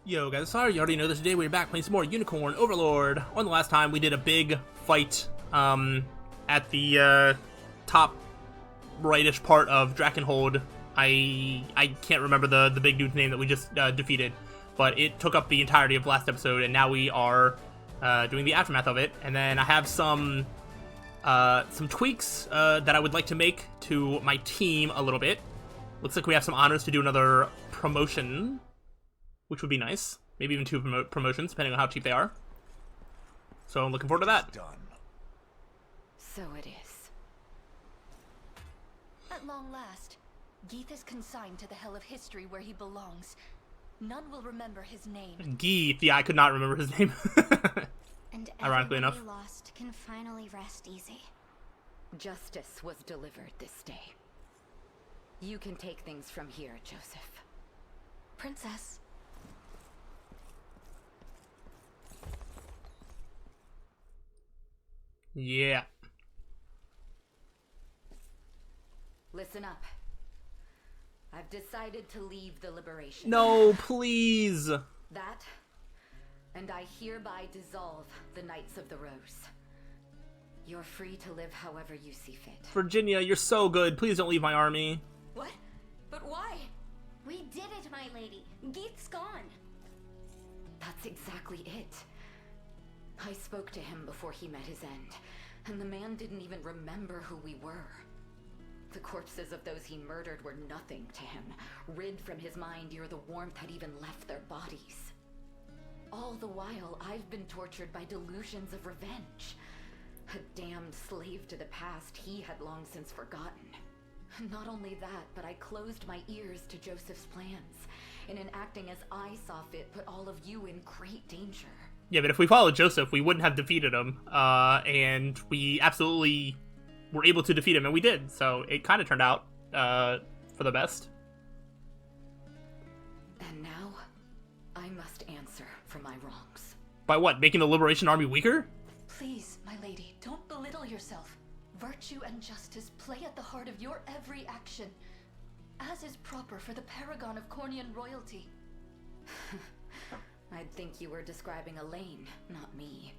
Yo guys, sorry you already know this. Today we're back playing some more Unicorn Overlord. On the last time we did a big fight at the top rightish part of Drakenhold. I can't remember the big dude's name that we just defeated, but it took up the entirety of last episode, and now we are doing the aftermath of it. And then I have some tweaks that I would like to make to my team a little bit. Looks like we have some honors to do another promotion, which would be nice. Maybe even two promotions, depending on how cheap they are. So I'm looking forward to that. Done. So it is. At long last, Geeth is consigned to the hell of history where he belongs. None will remember his name. Geeth, yeah, I could not remember his name. And Ironically enough. everyone we lost can finally rest easy. Justice was delivered this day. You can take things from here, Joseph. Princess. Yeah. Listen up. I've decided to leave the Liberation. No, please. That, and I hereby dissolve the Knights of the Rose. You're free to live however you see fit. Virginia, you're so good. Please don't leave my army. What? But why? We did it, my lady. Geeth's gone. That's exactly it. I spoke to him before he met his end, and the man didn't even remember who we were. The corpses of those he murdered were nothing to him, rid from his mind ere the warmth had even left their bodies. All the while, I've been tortured by delusions of revenge. A damned slave to the past he had long since forgotten. Not only that, but I closed my ears to Joseph's plans, and in acting as I saw fit, put all of you in great danger. Yeah, but if we followed Joseph, we wouldn't have defeated him. And we absolutely were able to defeat him, and we did. So it kind of turned out for the best. And now, I must answer for my wrongs. By what? Making the Liberation Army weaker? Please, my lady, don't belittle yourself. Virtue and justice play at the heart of your every action, as is proper for the paragon of Cornian royalty. I'd think you were describing Elaine, not me.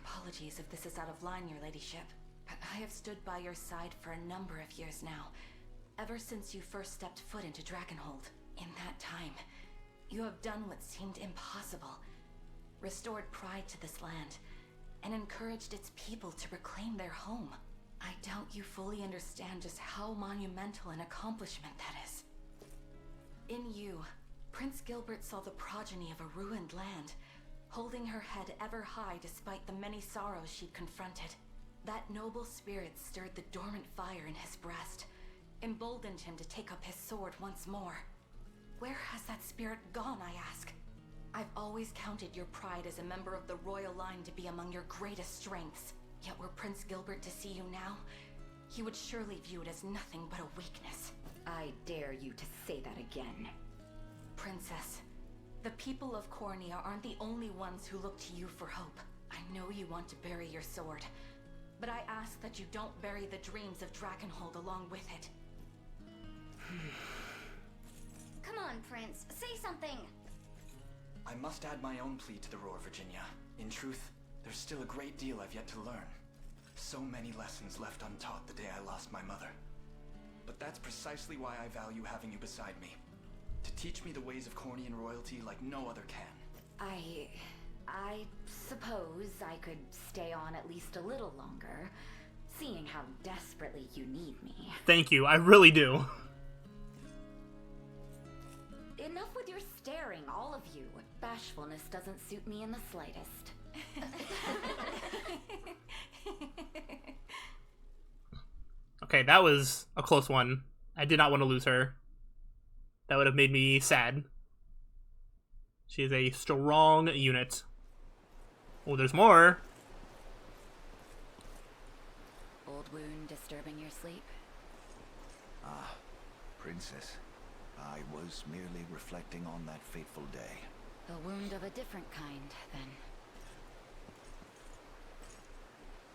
Apologies if this is out of line, your ladyship, but I have stood by your side for a number of years now, ever since you first stepped foot into Drakenhold. In that time, you have done what seemed impossible, restored pride to this land, and encouraged its people to reclaim their home. I doubt you fully understand just how monumental an accomplishment that is. In you, Prince Gilbert saw the progeny of a ruined land, holding her head ever high despite the many sorrows she'd confronted. That noble spirit stirred the dormant fire in his breast, emboldened him to take up his sword once more. Where has that spirit gone, I ask? I've always counted your pride as a member of the royal line to be among your greatest strengths. Yet were Prince Gilbert to see you now, he would surely view it as nothing but a weakness. I dare you to say that again. Princess, the people of Cornia aren't the only ones who look to you for hope. I know you want to bury your sword, but I ask that you don't bury the dreams of Drakenhold along with it. Come on, Prince. Say something. I must add my own plea to the roar, Virginia. In truth, there's still a great deal I've yet to learn. So many lessons left untaught the day I lost my mother. But that's precisely why I value having you beside me. To teach me the ways of Cornian royalty like no other can. I suppose I could stay on at least a little longer, seeing how desperately you need me. Thank you, I really do. Enough with your staring, all of you. Bashfulness doesn't suit me in the slightest. Okay, that was a close one. I did not want to lose her. That would have made me sad. She is a strong unit. Oh, there's more. Old wound disturbing your sleep? Ah, Princess. I was merely reflecting on that fateful day. A wound of a different kind, then.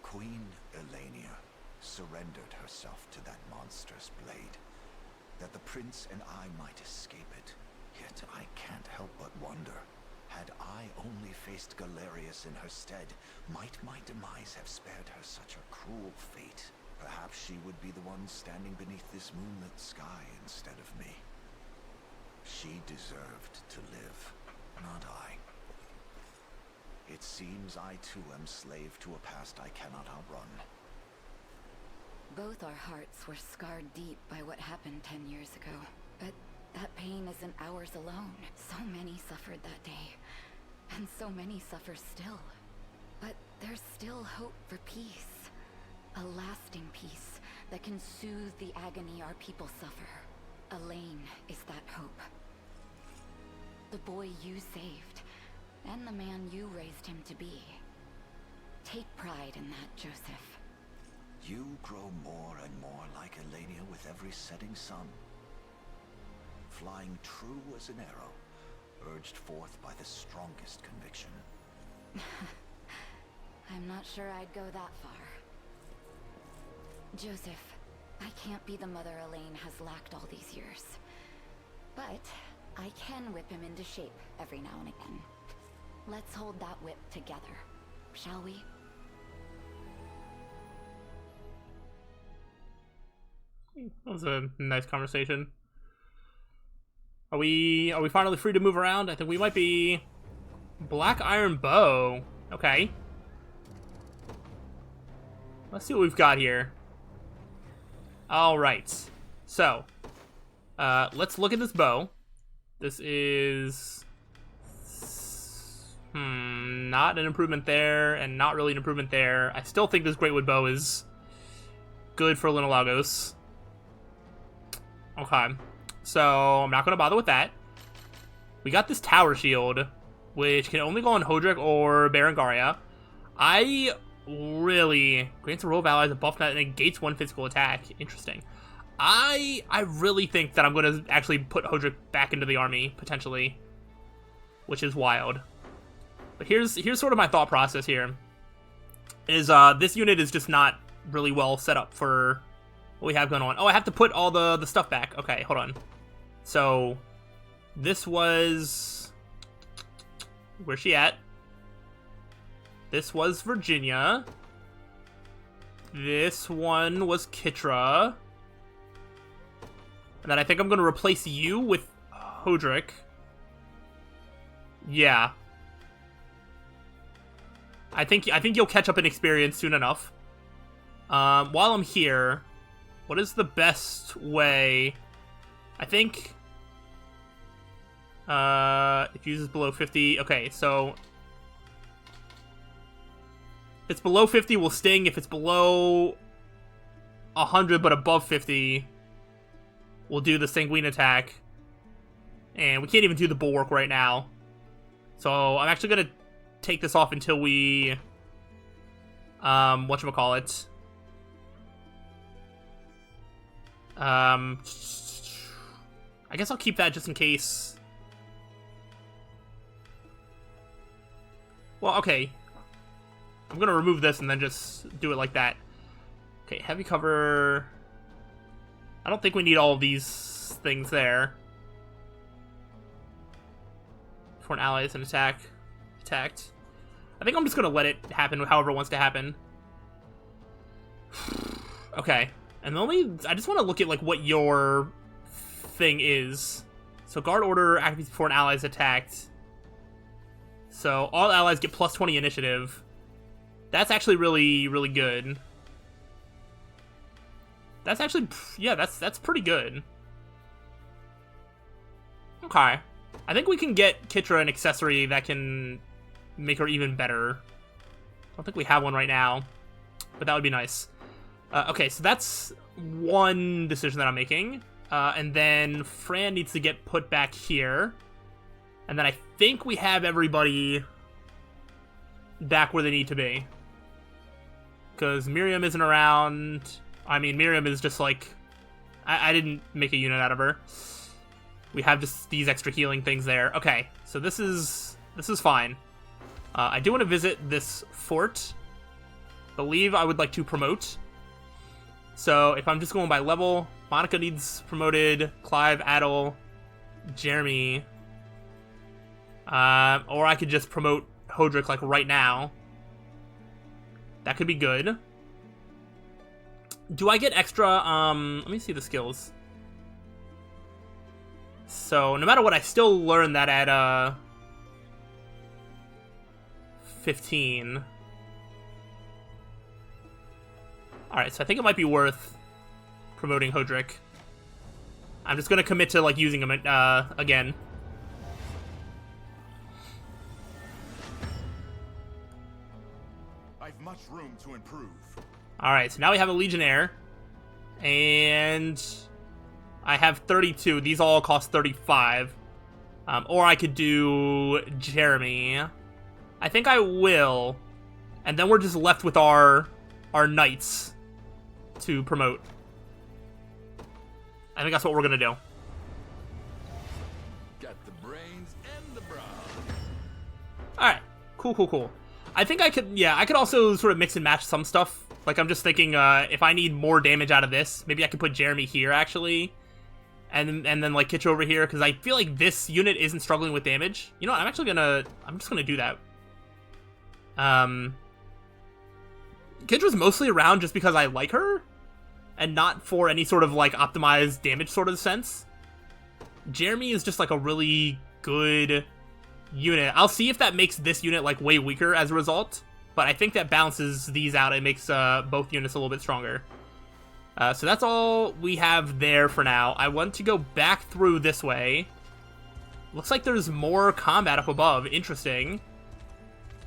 Queen Elenia surrendered herself to that monstrous blade, that the prince and I might escape it. Yet I can't faced Galerius in her stead, might my demise have spared her such a cruel fate? Perhaps she would be the one standing beneath this moonlit sky instead of me. She deserved to live, not I. It seems I too am slave to a past I cannot outrun. Both our hearts were scarred deep by what happened 10 years ago. But that pain isn't ours alone. So many suffered that day. And so many suffer still. But there's still hope for peace. A lasting peace that can soothe the agony our people suffer. Elaine is that hope. The boy you saved, and the man you raised him to be. Take pride in that, Joseph. You grow more and more like Elenia with every setting sun. Flying true as an arrow, urged forth by the strongest conviction. I'm not sure I'd go that far. Joseph, I can't be the mother Elaine has lacked all these years. But I can whip him into shape every now and again. Let's hold that whip together, shall we? That was a nice conversation. Are we finally free to move around? I think we might be. Black iron bow. Okay. Let's see what we've got here. Alright. So, let's look at this bow. This is... not an improvement there, and not really an improvement there. I still think this Greatwood bow is good for Linolagos. Okay. So, I'm not going to bother with that. We got this tower shield, which can only go on Hodrick or Berengaria. I really... grants a roll of allies a buff that negates one physical attack. Interesting. I really think that I'm going to actually put Hodrick back into the army, potentially. Which is wild. But here's sort of my thought process here. Is, this unit is just not really well set up for what we have going on. Oh, I have to put all the stuff back. Okay, hold on. So, this was... where's she at? This was Virginia. This one was Kitra. And then I think I'm going to replace you with Hodrick. Yeah. I think you'll catch up in experience soon enough. While I'm here, what is the best way? I think... it uses below 50. Okay, so... if it's below 50, we'll sting. If it's below 100 but above 50, we'll do the sanguine attack. And we can't even do the bulwark right now. So I'm actually going to take this off until we... whatchamacallit? I guess I'll keep that just in case. Well, okay. I'm gonna remove this and then just do it like that. Okay, heavy cover. I don't think we need all of these things there. For an ally is an attacked. I think I'm just gonna let it happen however it wants to happen. Okay. And I just want to look at like what your thing is. So guard order activates before an ally is attacked. So all allies get plus 20 initiative. That's actually really, really good. That's actually, yeah, that's pretty good. Okay. I think we can get Kitra an accessory that can make her even better. I don't think we have one right now, but that would be nice. Okay, so that's one decision that I'm making. And then Fran needs to get put back here. And then I think we have everybody back where they need to be. Because Miriam isn't around. I mean, Miriam is just like... I didn't make a unit out of her. We have just these extra healing things there. Okay, so this is fine. I do want to visit this fort. Believe I would like to promote. So if I'm just going by level, Monica needs promoted, Clive, Adel, Jeremy. Or I could just promote Hodrick, like, right now. That could be good. Do I get extra, let me see the skills. So, no matter what, I still learn that at, 15. Alright, so I think it might be worth promoting Hodrick. I'm just gonna commit to, like, using him, again. I've much room to improve. Alright, so now we have a Legionnaire. And I have 32. These all cost 35. Or I could do Jeremy. I think I will. And then we're just left with our knights to promote. I think that's what we're gonna do. Got the brains and the brow. Alright, cool. I think I could also sort of mix and match some stuff. Like, I'm just thinking, if I need more damage out of this, maybe I could put Jeremy here, actually. And then, like, Kitch over here, because I feel like this unit isn't struggling with damage. You know what, I'm just gonna do that. Kitch was mostly around just because I like her, and not for any sort of, like, optimized damage sort of sense. Jeremy is just, like, a really good unit. I'll see if that makes this unit, like, way weaker as a result, but I think that balances these out and makes both units a little bit stronger. So that's all we have there for now. I want to go back through this way. Looks like there's more combat up above. Interesting.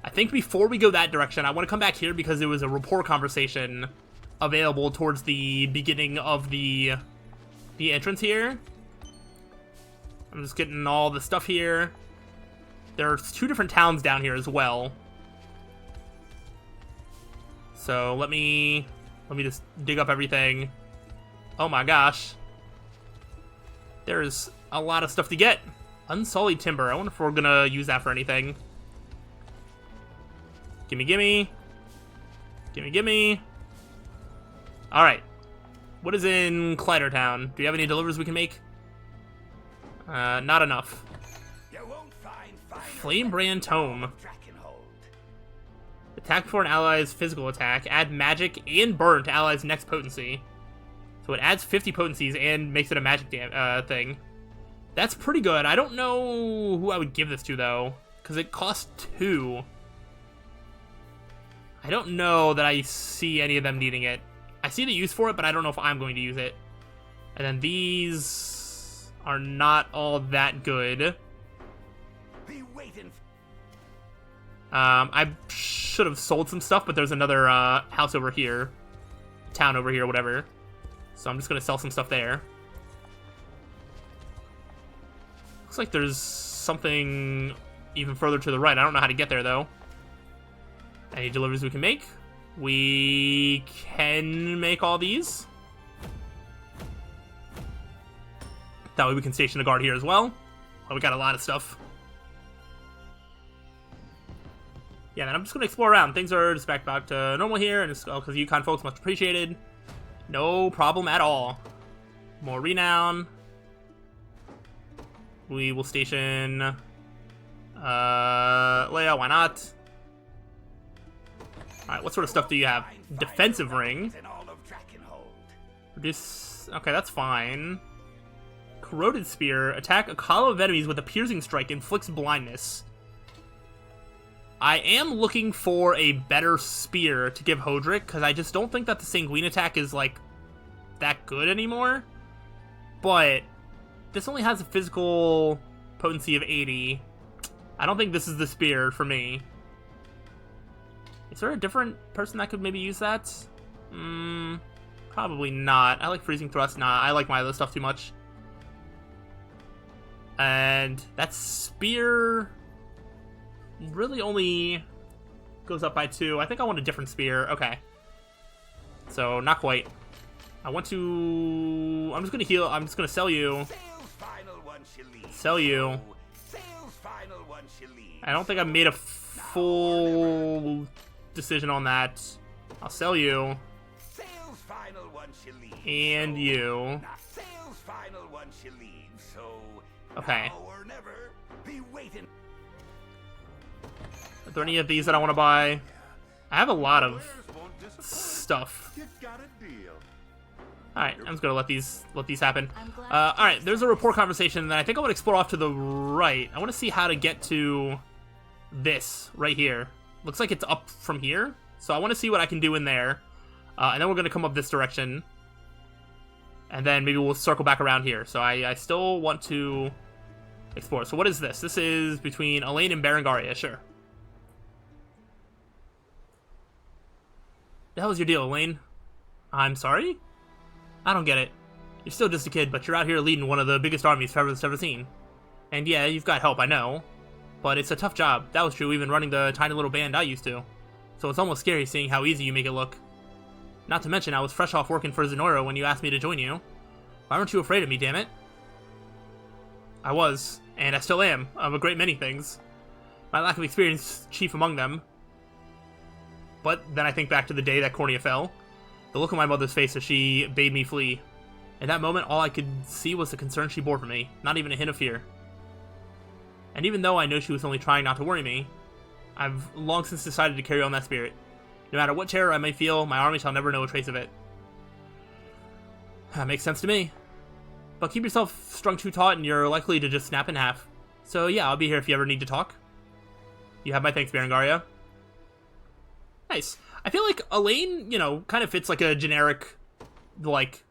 I think before we go that direction, I want to come back here because there was a rapport conversation available towards the beginning of the entrance here. I'm just getting all the stuff here. There's 2 different towns down here as well. So let me just dig up everything. Oh my gosh. There's a lot of stuff to get. Unsullied timber. I wonder if we're gonna use that for anything. Gimme. Alright. What is in Clydertown? Do you have any deliveries we can make? Not enough. Flamebrand Tome. Attack before an ally's physical attack. Add magic and burn to ally's next potency. So it adds 50 potencies and makes it a magic thing. That's pretty good. I don't know who I would give this to, though, because it costs 2. I don't know that I see any of them needing it. I see the use for it, but I don't know if I'm going to use it. And then these are not all that good. I should have sold some stuff, but there's another house over here. Town over here, whatever. So I'm just going to sell some stuff there. Looks like there's something even further to the right. I don't know how to get there, though. Any deliveries we can make? We can make all these. That way we can station a guard here as well. Oh, we got a lot of stuff. Yeah, then I'm just going to explore around. Things are just back to normal here, and because Yukon folks, much appreciated. No problem at all. More renown. We will station Leia, why not? Alright, what sort of stuff do you have? Defensive ring. Reduce... Okay, that's fine. Corroded spear. Attack a column of enemies with a piercing strike. Inflicts blindness. I am looking for a better spear to give Hodrick, because I just don't think that the Sanguine attack is, like, that good anymore. But this only has a physical potency of 80. I don't think this is the spear for me. Is there a different person that could maybe use that? Probably not. I like Freezing Thrust. Nah, I like my other stuff too much. And that spear really only goes up by 2. I think I want a different spear. Okay. So, not quite. I want to... I'm just going to heal. I'm just going to sell you. Sell you. I don't think I've made a full decision on that. I'll sell you. And you. Okay. Are there any of these that I want to buy? I have a lot of stuff. Alright, I'm just gonna let these happen. Alright, there's a report conversation that I think I want to explore off to the right. I want to see how to get to this right here. Looks like it's up from here, so I want to see what I can do in there. And then we're gonna come up this direction. And then maybe we'll circle back around here. So I still want to explore. So what is this? This is between Elheim and Berengaria, sure. The hell is your deal, Elheim? I'm sorry? I don't get it. You're still just a kid, but you're out here leading one of the biggest armies Trevor's ever seen. And yeah, you've got help, I know. But it's a tough job. That was true even running the tiny little band I used to. So it's almost scary seeing how easy you make it look. Not to mention, I was fresh off working for Zenora when you asked me to join you. Why weren't you afraid of me, damn it? I was, and I still am, of a great many things. My lack of experience chief among them. But then I think back to the day that Cornea fell. The look on my mother's face as she bade me flee. In that moment, all I could see was the concern she bore for me, not even a hint of fear. And even though I know she was only trying not to worry me, I've long since decided to carry on that spirit. No matter what terror I may feel, my army shall never know a trace of it. That makes sense to me. But keep yourself strung too taut and you're likely to just snap in half. So yeah, I'll be here if you ever need to talk. You have my thanks, Berengaria. Nice. I feel like Elheim, you know, kind of fits like a generic, like,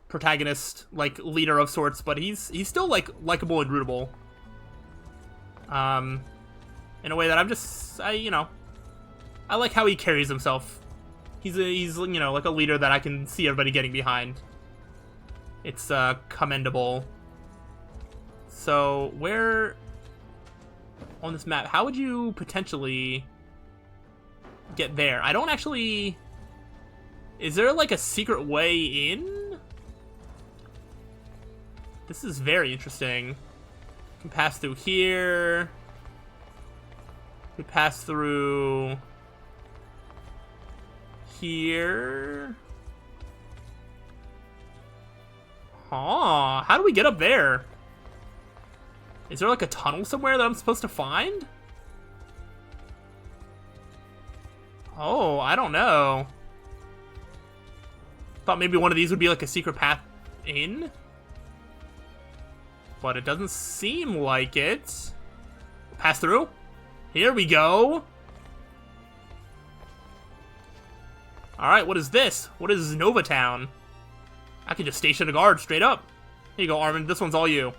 protagonist, like, leader of sorts, but he's still, like, likable and rootable. In a way that I like how he carries himself. He's you know, like a leader that I can see everybody getting behind. It's, commendable. So, where on this map, how would you potentially get there? I don't actually... Is there, like, a secret way in? This is very interesting. Can pass through here. We pass through here. Huh. How do we get up there? Is there like a tunnel somewhere that I'm supposed to find? Oh, I don't know. Thought maybe one of these would be like a secret path in. But it doesn't seem like it. Pass through? Here we go. Alright, what is this? What is Nova Town? I could just station a guard straight up. Here you go, Armin. This one's all you.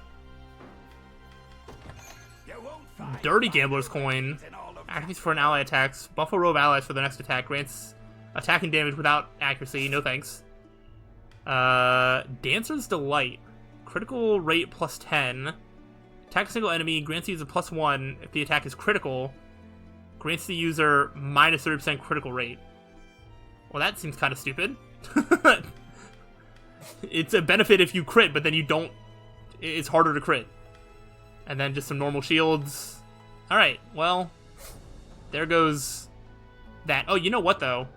Dirty Gambler's Coin. Activates for an ally attacks. Buff a row of allies for the next attack. Grants attacking damage without accuracy. No thanks. Dancer's Delight. Critical rate plus 10. Attack a single enemy. Grants the user plus 1 if the attack is critical. Grants the user minus 30% critical rate. Well, that seems kind of stupid. It's a benefit if you crit, but then you don't... It's harder to crit. And then just some normal shields. Alright, well... There goes that. Oh, you know what, though?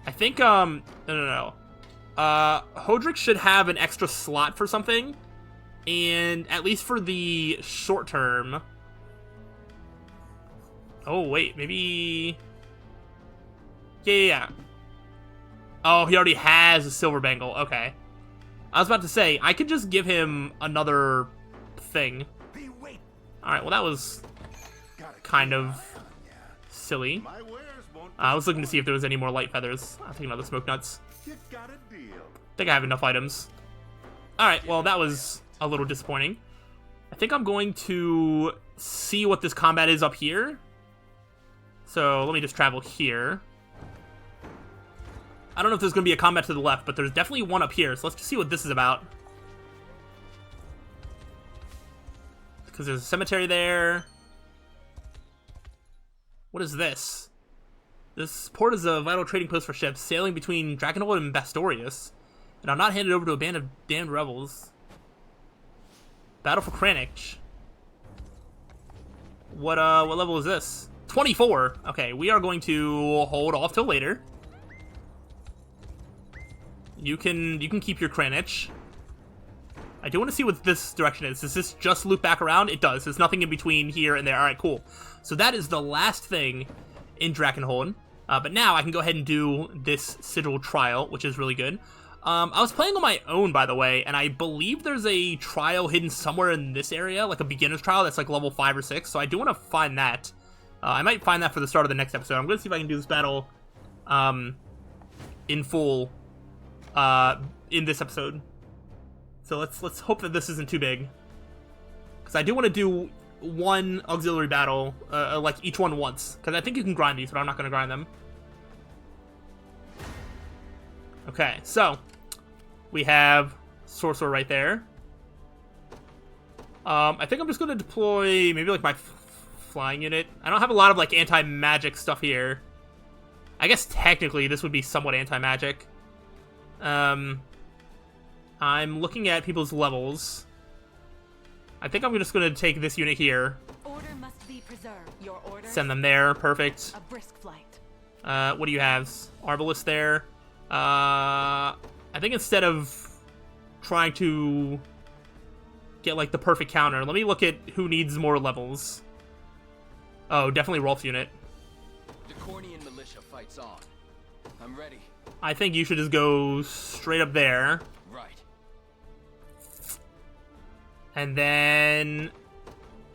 I think, No. Hodrick should have an extra slot for something. And at least for the short term... Oh, wait, maybe... Yeah. Oh, he already has a silver bangle. Okay. I was about to say, I could just give him another thing. Alright, well that was kind of silly. I was looking to see if there was any more light feathers. I'll take another smoke nuts. I think I have enough items. Alright, well that was a little disappointing. I think I'm going to see what this combat is up here. So let me just travel here. I don't know if there's going to be a combat to the left, but there's definitely one up here. So let's just see what this is about. Because there's a cemetery there. What is this? This port is a vital trading post for ships sailing between Drakenhold and Bastorius. And I'm not handed over to a band of damned rebels. Battle for Kranich. What level is this? 24. Okay, we are going to hold off till later. You can keep your Kranich. I do want to see what this direction is. Does this just loop back around? It does. There's nothing in between here and there. All right, cool. So that is the last thing in Drakkenhold. But now I can go ahead and do this sigil trial, which is really good. I was playing on my own, by the way, and I believe there's a trial hidden somewhere in this area, like a beginner's trial that's like level 5 or 6, so I do want to find that. I might find that for the start of the next episode. I'm going to see if I can do this battle in full in this episode. So let's hope that this isn't too big. Because I do want to do one auxiliary battle, like each one once. Because I think you can grind these, but I'm not going to grind them. Okay, so we have Sorcerer right there. I think I'm just going to deploy maybe like my flying unit. I don't have a lot of like anti-magic stuff here. I guess technically this would be somewhat anti-magic. I'm looking at people's levels. I think I'm just going to take this unit here. Order must be preserved. Your order. Send them there. Perfect. A brisk flight. What do you have? Arbalest there. I think instead of trying to get like the perfect counter, let me look at who needs more levels. Oh, definitely Rolf's unit. The Cornian militia fights on. I'm ready. I think you should just go straight up there. Right. And then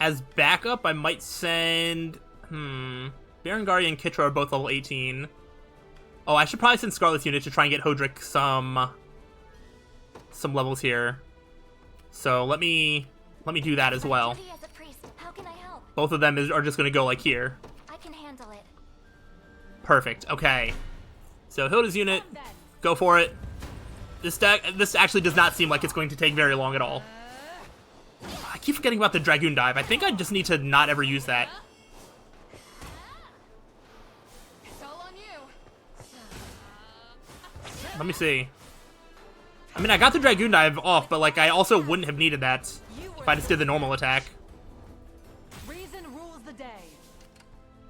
as backup, I might send Berengaria and Kitra are both level 18. Oh, I should probably send Scarlet's unit to try and get Hodrick some levels here. So let me do that as well. Duty as a priest. How can I help? Both of them are just going to go like here. I can handle it. Perfect. Okay. So Hilda's unit, go for it. This actually does not seem like it's going to take very long at all. I keep forgetting about the Dragoon dive. I think I just need to not ever use that. It's all on you. Let me see. I mean, I got the Dragoon dive off, but like I also wouldn't have needed that if I just did the normal attack. Reason rules the day.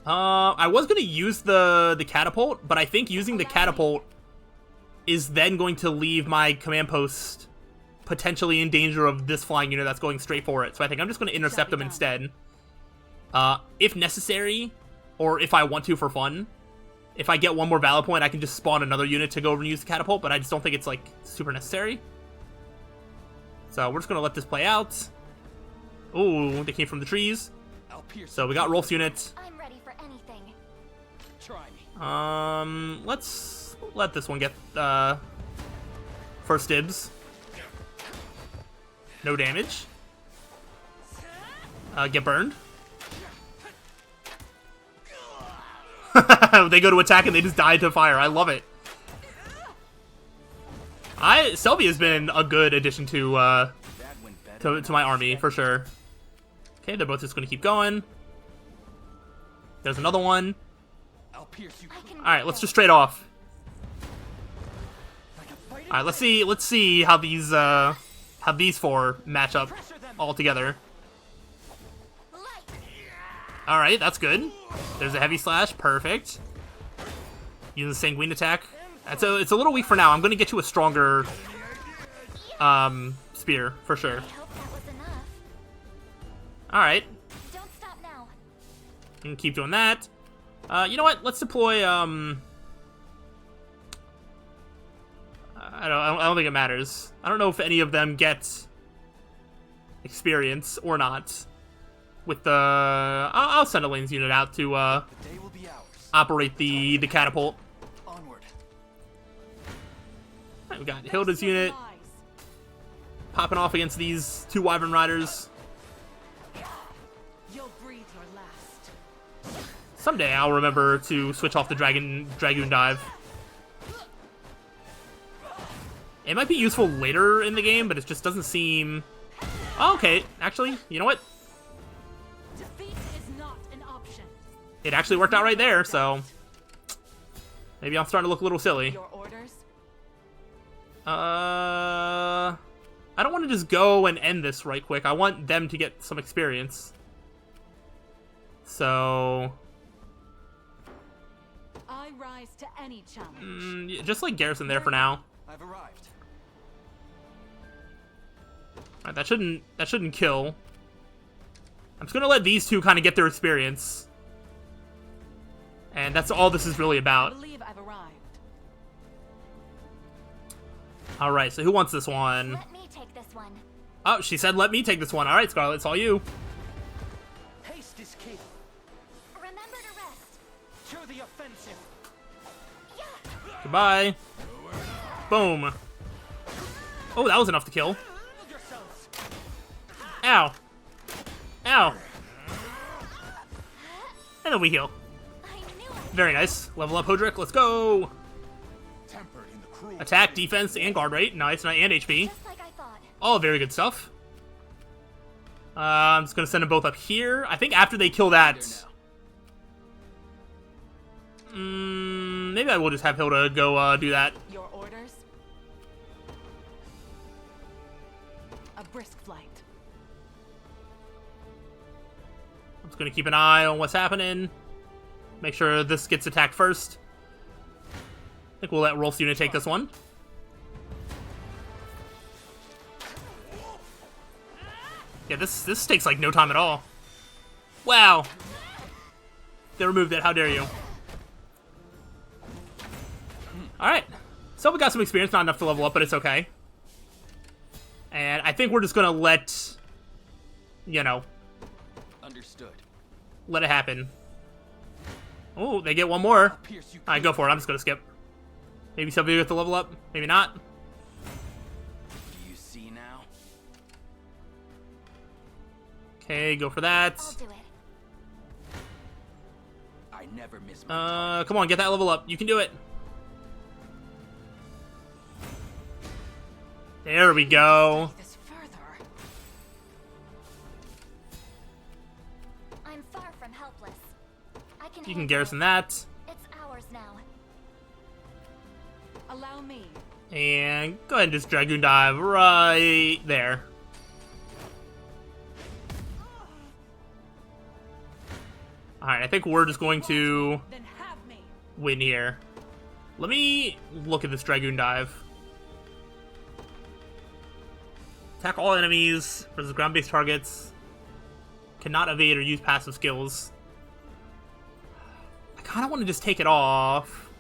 I was going to use the catapult, but I think using the catapult is then going to leave my command post potentially in danger of this flying unit that's going straight for it. So I think I'm just going to intercept them instead. If necessary, or if I want to for fun, if I get one more valor point, I can just spawn another unit to go over and use the catapult, but I just don't think it's, like, super necessary. So we're just going to let this play out. Ooh, they came from the trees. So we got Rolf's unit. I'm ready for anything. Try me. Let's let this one get first dibs. No damage. Get burned. They go to attack and they just die to fire. I love it. Selby has been a good addition to my army for sure. Okay, they're both just going to keep going. There's another one. I'll pierce you. All right, let's just trade off. All right, let's see how these four match up all together. All right, that's good. There's a heavy slash, perfect. Use the sanguine attack. It's a little weak for now. I'm going to get you a stronger spear for sure. I hope that was enough. All right, Don't stop now. and keep doing that. You know what? Let's deploy. I don't think it matters. I don't know if any of them get experience or not. With the, I'll send Elaine's unit out to The day will be ours. operate the catapult. Onward. All right, we got Hilda's unit popping off against these two Wyvern Riders. You'll breathe your last. Someday I'll remember to switch off the Dragoon dive. It might be useful later in the game, but it just doesn't seem... Oh, okay, actually, you know what? Defeat is not an option. It actually worked out right there, so... Maybe I'm starting to look a little silly. Your orders? I don't want to just go and end this right quick. I want them to get some experience. So... I rise to any challenge. just like Garrison there for now. I've arrived. Alright, that shouldn't kill. I'm just gonna let these two kind of get their experience. And that's all this is really I about. believe I've arrived. Alright, so who wants this one? Let me take this one. Oh, she said let me take this one. Alright, Scarlet, it's all you. Haste is key. Remember to rest. To the offensive. Goodbye. Boom. Oh, that was enough to kill. Yourselves. Ow. Ow. And then we heal. I knew it. Very nice. Level up, Hodrick. Let's go. Tempered in the cruel Attack, defense, and guard rate. Nice, and HP. Just like I thought. All very good stuff. I'm just going to send them both up here. I think after they kill that... maybe I will just have Hilda go do that. Your orders? A brisk flight. I'm just going to keep an eye on what's happening. Make sure this gets attacked first. I think we'll let Rolf's unit take this one. Yeah, this takes like no time at all. Wow. They removed it. How dare you? Alright. So we got some experience. Not enough to level up, but it's okay. And I think we're just going to let... You know... Understood. Let it happen. Oh, they get one more. Pierce you. Alright, go for it. I'm just going to skip. Maybe somebody with the level up. Maybe not. Do you see now? Okay, go for that. I'll do it. I never miss my Come on, get that level up. You can do it. There we go. Study this further. I'm far from helpless. I can You can handle garrison it. that. It's ours now. Allow me. And go ahead and just Dragoon Dive right there. Alright, I think we're just going to Then have me. win here. Let me look at this Dragoon Dive. Attack all enemies versus ground-based targets. Cannot evade or use passive skills. I kind of want to just take it off.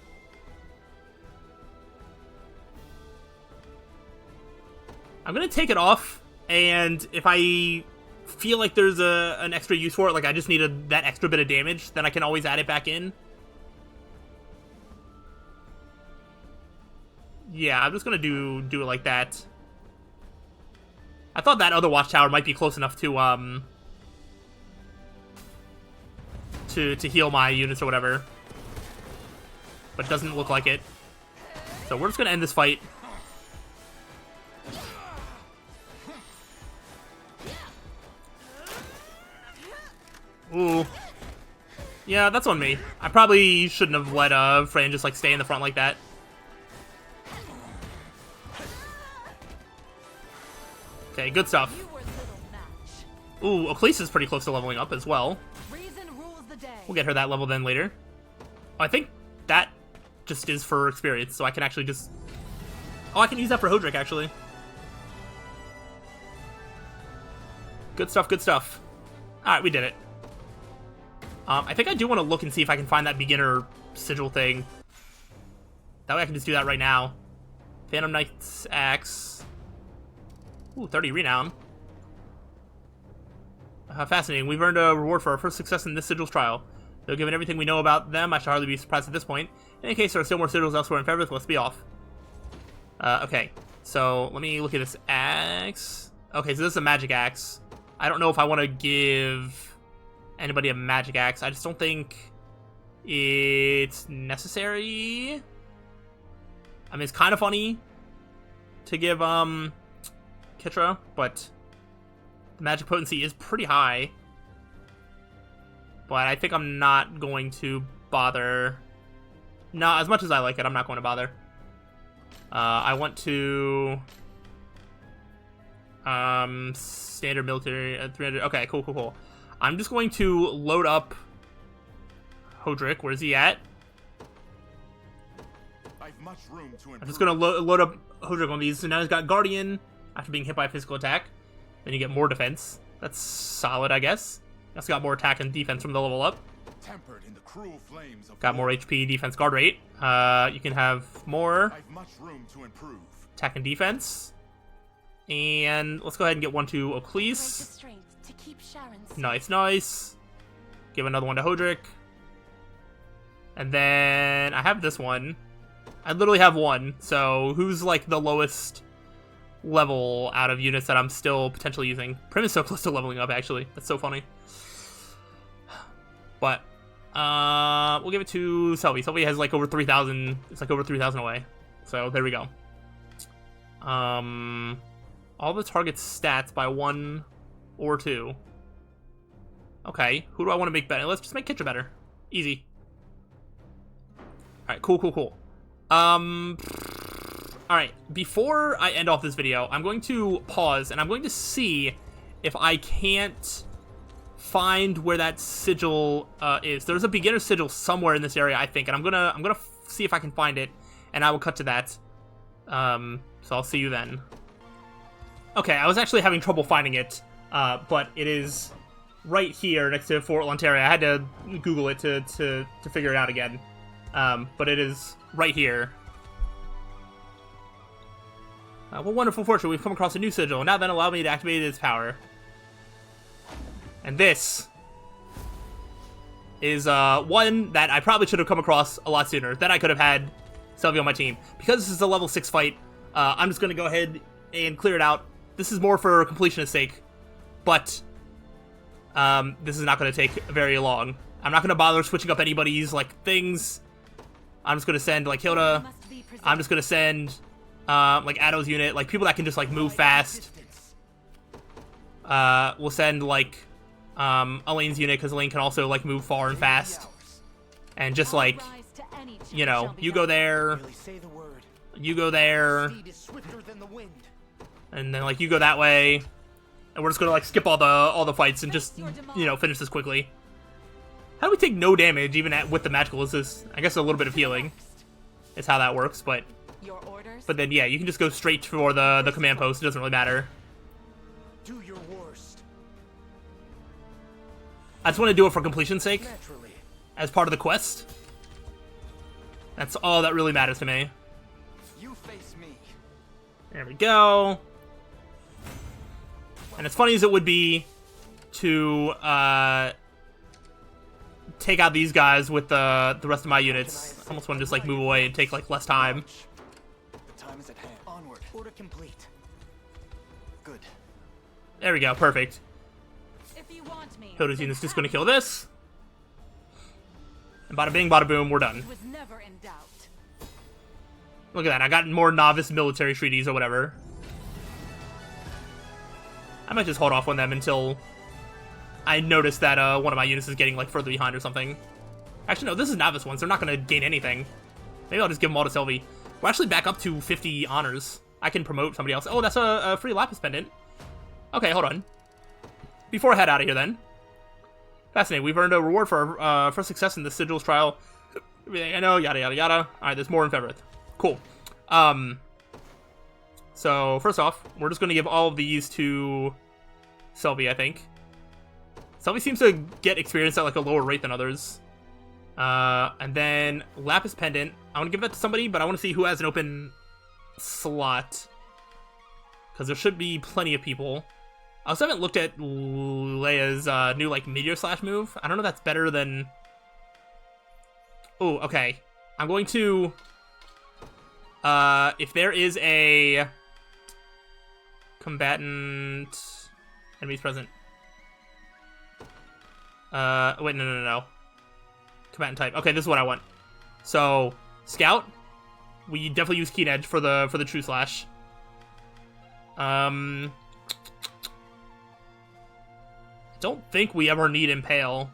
I'm going to take it off, and if I feel like there's an extra use for it, like I just need that extra bit of damage, then I can always add it back in. Yeah, I'm just going to do it like that. I thought that other watchtower might be close enough to heal my units or whatever. But it doesn't look like it. So we're just gonna end this fight. Ooh. Yeah, that's on me. I probably shouldn't have let Fran just like stay in the front like that. Okay, good stuff. You were little match. Ooh, Ecclesia's is pretty close to leveling up as well. Reason rules the day. We'll get her that level then later. Oh, I think that just is for experience, so I can actually just... Oh, I can use that for Hodrick, actually. Good stuff, good stuff. Alright, we did it. I think I do want to look and see if I can find that beginner sigil thing. That way I can just do that right now. Phantom Knight's Axe. Ooh, 30 renown. Fascinating. We've earned a reward for our first success in this sigil's trial. Though given everything we know about them, I should hardly be surprised at this point. In any case, there are still more sigils elsewhere in February, let's be off. Okay. So, let me look at this axe. Okay, so this is a magic axe. I don't know if I want to give anybody a magic axe. I just don't think it's necessary. I mean, it's kind of funny to give, Kitra, but the magic potency is pretty high. But I think I'm not going to bother. No, as much as I like it, I'm not going to bother. I want to... standard military at 300. Okay, cool. I'm just going to load up Hodrick. Where's he at? I've much room to I'm just going to load up Hodrick on these. So now he's got Guardian, after being hit by a physical attack. Then you get more defense. That's solid, I guess. Also got more attack and defense from the level up. Tempered in the cruel flames of Got more HP, defense, guard rate. You can have more I've much room to improve. attack and defense. And let's go ahead and get one to Break the Oclese. strength to keep Sharon safe. Nice, nice. Give another one to Hodrick. And then I have this one. I literally have one. So who's like the lowest level out of units that I'm still potentially using? Prim is so close to leveling up, actually. That's so funny. But we'll give it to Selby. Selby has like over 3,000. It's like over 3,000 away. So there we go. All the target stats by 1 or 2. Okay, who do I want to make better? Let's just make Kitcha better. Easy. Alright, cool, cool, cool. Alright, before I end off this video, I'm going to pause, and I'm going to see if I can't find where that sigil is. There's a beginner sigil somewhere in this area, I think, and I'm gonna see if I can find it, and I will cut to that. So I'll see you then. Okay, I was actually having trouble finding it, but it is right here next to Fort Lanteria. I had to Google it to figure it out again. But it is right here. What wonderful fortune, we've come across a new sigil. Now then, allow me to activate its power. And this is one that I probably should have come across a lot sooner. Then I could have had Selby on my team. Because this is a level 6 fight, I'm just going to go ahead and clear it out. This is more for completionist sake. But this is not going to take very long. I'm not going to bother switching up anybody's like things. I'm just going to send like Hilda. I'm just going to send like Addo's unit, like people that can just like move fast. We'll send like Elaine's unit, because Elaine can also like move far and fast. And just like, you know, you go there, you go there, and then like you go that way, and we're just gonna like skip all the fights and just, you know, finish this quickly. How do we take no damage even with the magical? Is this, I guess, a little bit of healing is how that works, but then yeah, you can just go straight for the command post. It doesn't really matter. Do your worst. I just want to do it for completion's sake, as part of the quest. That's all that really matters to me. You face me. There we go. And as funny as it would be to take out these guys with the rest of my units, I almost want to just like move away and take like less time. The time is at hand. Onward. Order complete. Good. There we go, perfect. If you want me, Hilda's unit's just gonna kill this. And bada bing, bada boom, we're done. it was never in doubt. Look at that, I got more novice military treaties or whatever. I might just hold off on them until I notice that one of my units is getting like further behind or something. Actually, no, this is novice ones. They're not going to gain anything. Maybe I'll just give them all to Selby. We're actually back up to 50 honors. I can promote somebody else. Oh, that's a free lapis pendant. Okay, hold on. Before I head out of here then. Fascinating. We've earned a reward for success in the sigils trial. Everything I know, yada, yada, yada. Alright, there's more in Feverith. Cool. So, first off, we're just going to give all of these to Selby, I think. Selby seems to get experience at like a lower rate than others. And then Lapis Pendant. I want to give that to somebody, but I want to see who has an open slot. Because there should be plenty of people. I also haven't looked at Leia's new like Meteor Slash move. I don't know if that's better than... Oh, okay. I'm going to... if there is a... combatant... enemies present. Wait, no. Combatant type. Okay, this is what I want. So, Scout. We definitely use Keen Edge for the True Slash. Don't think we ever need Impale.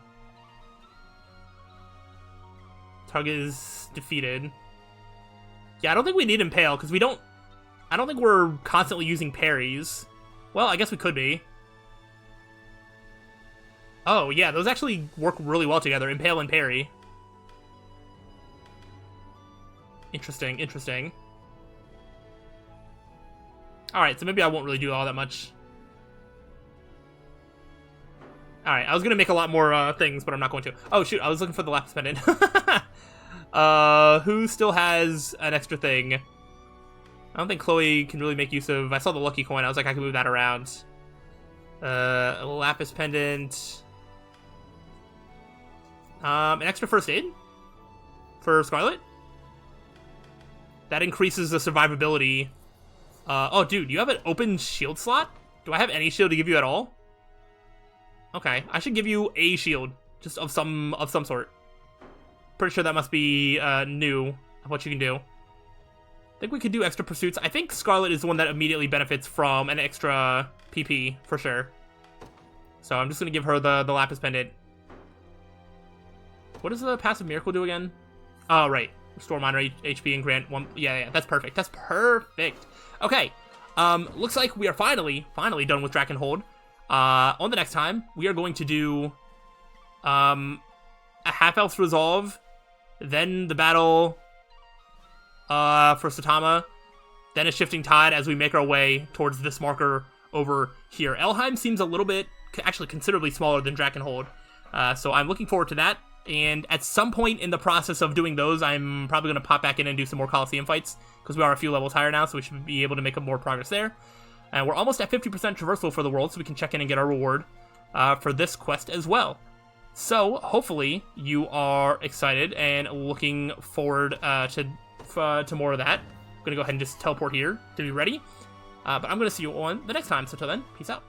Target is defeated. Yeah, I don't think we need Impale, because we don't... I don't think we're constantly using parries. Well, I guess we could be. Oh, yeah, those actually work really well together. Impale and parry. Interesting, interesting. Alright, so maybe I won't really do all that much. Alright, I was gonna make a lot more things, but I'm not going to. Oh shoot, I was looking for the lapis pendant. Who still has an extra thing? I don't think Chloe can really make use of... I saw the lucky coin, I was like, I can move that around. A lapis pendant. An extra first aid? For Scarlet? That increases the survivability. Oh, dude, you have an open shield slot? Do I have any shield to give you at all? Okay, I should give you a shield, just of some sort. Pretty sure that must be new of what you can do. I think we could do extra pursuits. I think Scarlet is the one that immediately benefits from an extra PP for sure. So I'm just gonna give her the lapis pendant. What does the passive miracle do again? Oh, right. Restore minor HP and grant one. Yeah, that's perfect. That's perfect. Okay. Looks like we are finally done with Drakenhold. On the next time, we are going to do a half-elf's resolve, then the battle for Saitama, then a shifting tide as we make our way towards this marker over here. Elheim seems a little bit, actually considerably smaller than Drakenhold, so I'm looking forward to that. And at some point in the process of doing those, I'm probably going to pop back in and do some more Coliseum fights, because we are a few levels higher now, so we should be able to make more progress there. And we're almost at 50% traversal for the world, so we can check in and get our reward for this quest as well. So, hopefully, you are excited and looking forward to more of that. I'm going to go ahead and just teleport here to be ready. But I'm going to see you on the next time, so till then, peace out.